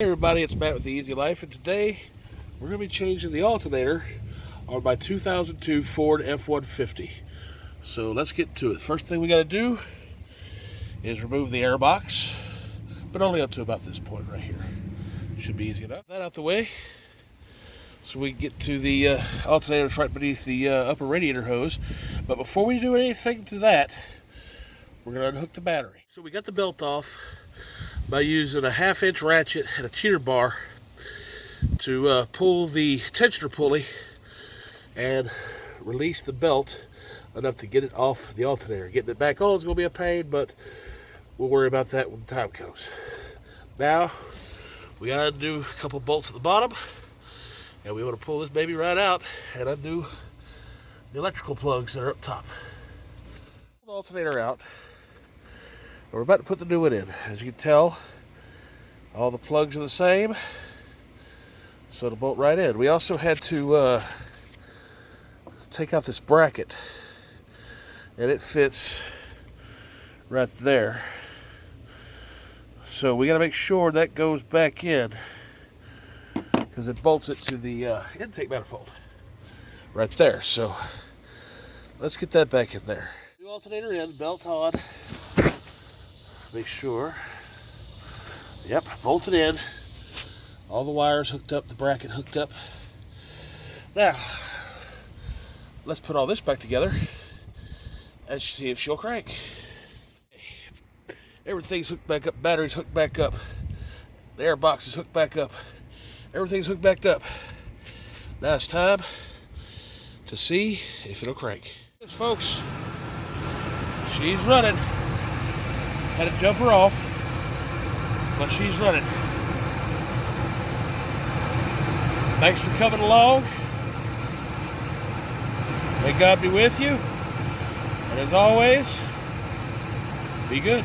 Hey everybody, it's Matt with The Easy Life, and today we're going to be changing the alternator on my 2002 Ford F-150. So let's get to it. First thing we got to do is remove the air box, but only up to about this point right here. Should be easy enough. That out the way, so we can get to the alternator right beneath the upper radiator hose. But before we do anything to that, we're going to unhook the battery. So we got the belt off by using a 1/2-inch ratchet and a cheater bar to pull the tensioner pulley and release the belt enough to get it off the alternator. Getting it back on is going to be a pain, but we'll worry about that when the time comes. Now we got to undo a couple bolts at the bottom, and we want to pull this baby right out and undo the electrical plugs that are up top. Pull the alternator out. We're about to put the new one in. As you can tell, all the plugs are the same, so it'll bolt right in. We also had to take out this bracket, and it fits right there. So we got to make sure that goes back in, because it bolts it to the intake manifold right there. So let's get that back in there. New alternator in, belt on. Make sure. Yep, bolted in. All the wires hooked up, the bracket hooked up. Now, let's put all this back together and see if she'll crank. Everything's hooked back up, batteries hooked back up, the air box is hooked back up, everything's hooked back up. Now it's time to see if it'll crank. Yes, folks, she's running. Had to jump her off, but she's running. Thanks for coming along. May God be with you. And as always, be good.